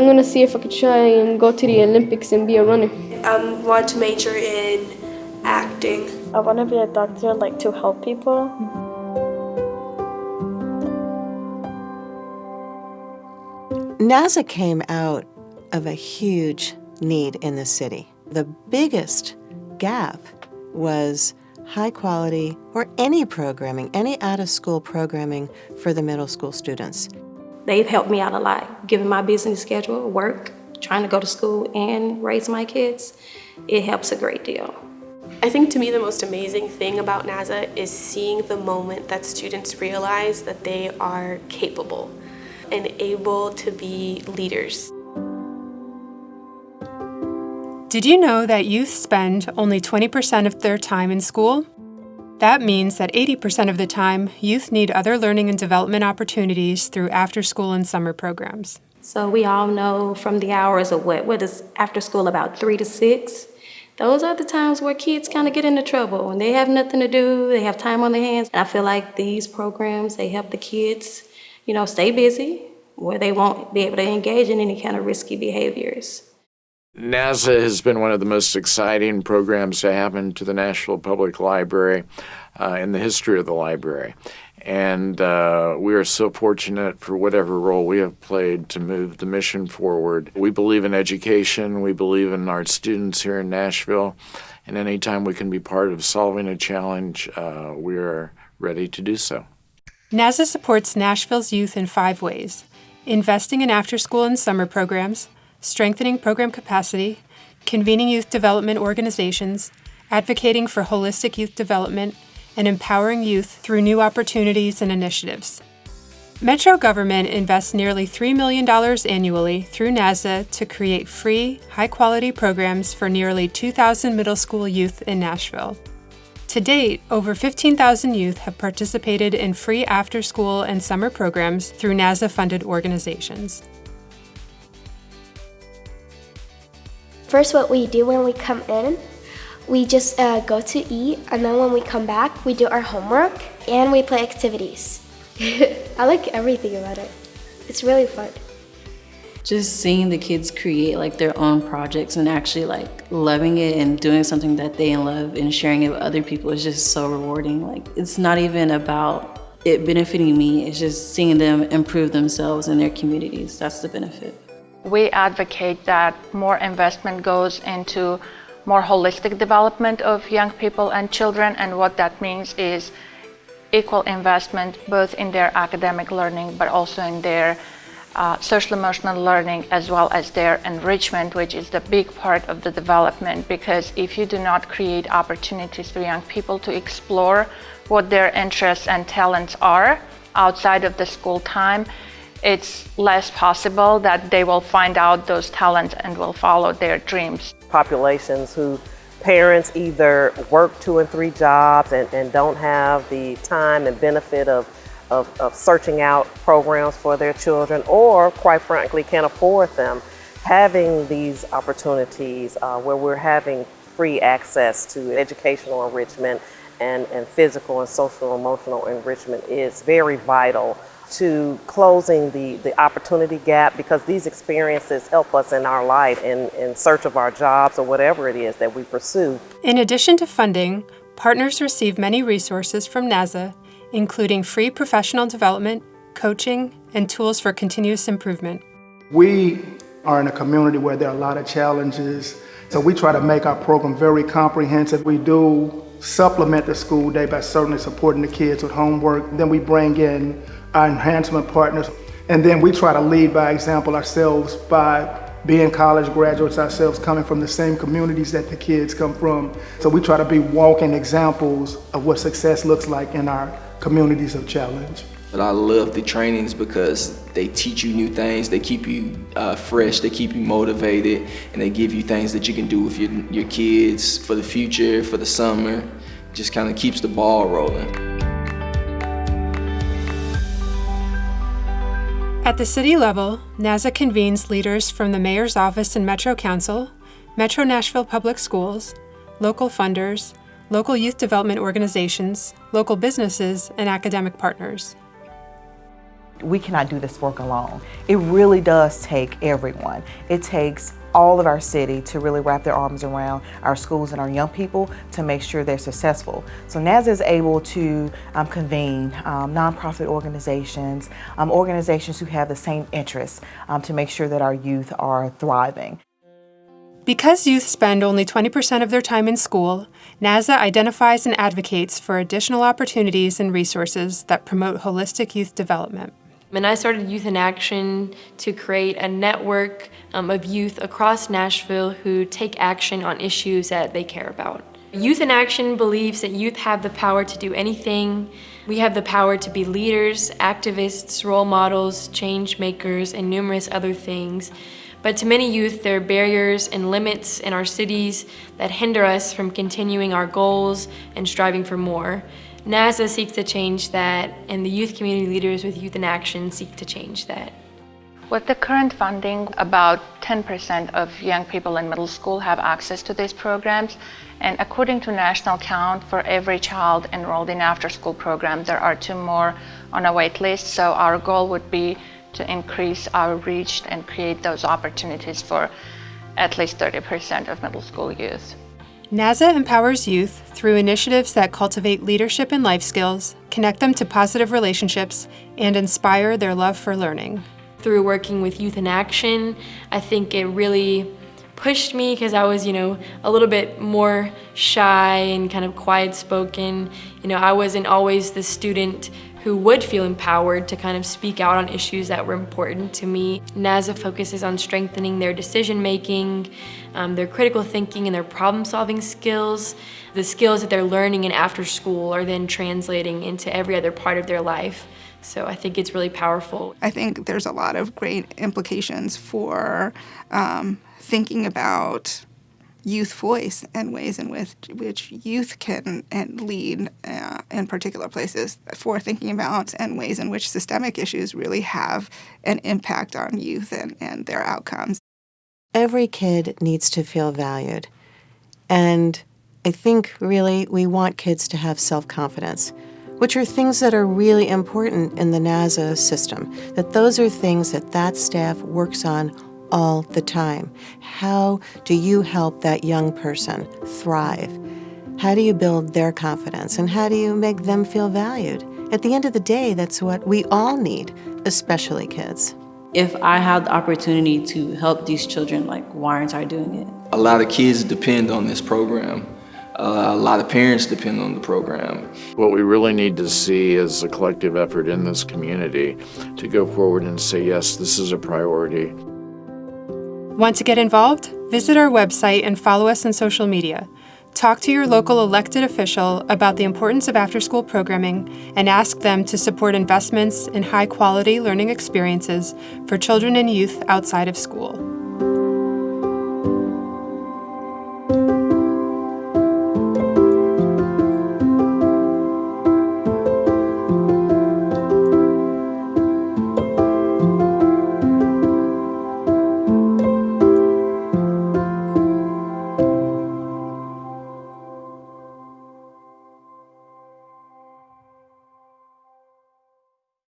I'm going to see if I could try and go to the Olympics and be a runner. I want to major in acting. I want to be a doctor, like to help people. NAZA came out of a huge need in the city. The biggest gap was high quality or any programming, any out-of-school programming for the middle school students. They've helped me out a lot, given my busy schedule, work, trying to go to school and raise my kids. It helps a great deal. I think to me the most amazing thing about NAZA is seeing the moment that students realize that they are capable and able to be leaders. Did you know that youth spend only 20% of their time in school? That means that 80% of the time, youth need other learning and development opportunities through after-school and summer programs. So we all know from the hours of what is after school, about 3 to 6. Those are the times where kids kind of get into trouble. When they have nothing to do, they have time on their hands. And I feel like these programs, they help the kids, stay busy, where they won't be able to engage in any kind of risky behaviors. NAZA has been one of the most exciting programs to happen to the Nashville Public Library in the history of the library. And we are so fortunate for whatever role we have played to move the mission forward. We believe in education, we believe in our students here in Nashville, and anytime we can be part of solving a challenge, we are ready to do so. NAZA supports Nashville's youth in 5 ways: investing in after-school and summer programs, strengthening program capacity, convening youth development organizations, advocating for holistic youth development, and empowering youth through new opportunities and initiatives. Metro government invests nearly $3 million annually through NAZA to create free, high-quality programs for nearly 2,000 middle school youth in Nashville. To date, over 15,000 youth have participated in free after-school and summer programs through NAZA-funded organizations. First, what we do when we come in, we just go to eat, and then when we come back, we do our homework, and we play activities. I like everything about it. It's really fun. Just seeing the kids create their own projects and actually loving it and doing something that they love and sharing it with other people is just so rewarding. It's not even about it benefiting me, it's just seeing them improve themselves in their communities. That's the benefit. We advocate that more investment goes into more holistic development of young people and children, and what that means is equal investment both in their academic learning but also in their social emotional learning, as well as their enrichment, which is the big part of the development, because if you do not create opportunities for young people to explore what their interests and talents are outside of the school time, it's less possible that they will find out those talents and will follow their dreams. Populations whose parents either work 2 and 3 jobs and don't have the time and benefit of searching out programs for their children, or quite frankly can't afford them, having these opportunities where we're having free access to educational enrichment and physical and social emotional enrichment is very vital to closing the opportunity gap, because these experiences help us in our life in search of our jobs or whatever it is that we pursue. In addition to funding, partners receive many resources from NAZA, including free professional development, coaching, and tools for continuous improvement. We are in a community where there are a lot of challenges, so we try to make our program very comprehensive. We do supplement the school day by certainly supporting the kids with homework. Then we bring in our enhancement partners, and then we try to lead by example ourselves by being college graduates ourselves, coming from the same communities that the kids come from. So we try to be walking examples of what success looks like in our communities of challenge. But I love the trainings because they teach you new things, they keep you fresh, they keep you motivated, and they give you things that you can do with your kids for the future, for the summer. Just kind of keeps the ball rolling. At the city level, NAZA convenes leaders from the Mayor's Office and Metro Council, Metro Nashville Public Schools, local funders, local youth development organizations, local businesses, and academic partners. we cannot do this work alone. It really does take everyone. It takes all of our city to really wrap their arms around our schools and our young people to make sure they're successful. So NAZA is able to convene nonprofit organizations, organizations who have the same interests to make sure that our youth are thriving. Because youth spend only 20% of their time in school, NAZA identifies and advocates for additional opportunities and resources that promote holistic youth development. And I started Youth in Action to create a network of youth across Nashville who take action on issues that they care about. Youth in Action believes that youth have the power to do anything. We have the power to be leaders, activists, role models, change makers, and numerous other things. But to many youth, there are barriers and limits in our cities that hinder us from continuing our goals and striving for more. NAZA seeks to change that, and the youth community leaders with Youth in Action seek to change that. With the current funding, about 10% of young people in middle school have access to these programs. And according to national count, for every child enrolled in after-school program, there are 2 more on a wait list. So our goal would be to increase our reach and create those opportunities for at least 30% of middle school youth. NAZA empowers youth through initiatives that cultivate leadership and life skills, connect them to positive relationships, and inspire their love for learning. Through working with Youth in Action, I think it really pushed me because I was, a little bit more shy and kind of quiet-spoken. I wasn't always the student who would feel empowered to kind of speak out on issues that were important to me. NAZA focuses on strengthening their decision-making, their critical thinking, and their problem-solving skills. The skills that they're learning in after school are then translating into every other part of their life. So I think it's really powerful. I think there's a lot of great implications for thinking about youth voice and ways in which youth can lead in particular places, for thinking about and ways in which systemic issues really have an impact on youth and their outcomes. Every kid needs to feel valued. And I think really we want kids to have self-confidence, which are things that are really important in the NAZA system, that those are things that staff works on all the time. How do you help that young person thrive? How do you build their confidence? And how do you make them feel valued? At the end of the day, that's what we all need, especially kids. If I had the opportunity to help these children, why aren't I doing it? A lot of kids depend on this program. A lot of parents depend on the program. What we really need to see is a collective effort in this community to go forward and say, yes, this is a priority. Want to get involved? Visit our website and follow us on social media. Talk to your local elected official about the importance of after-school programming and ask them to support investments in high-quality learning experiences for children and youth outside of school.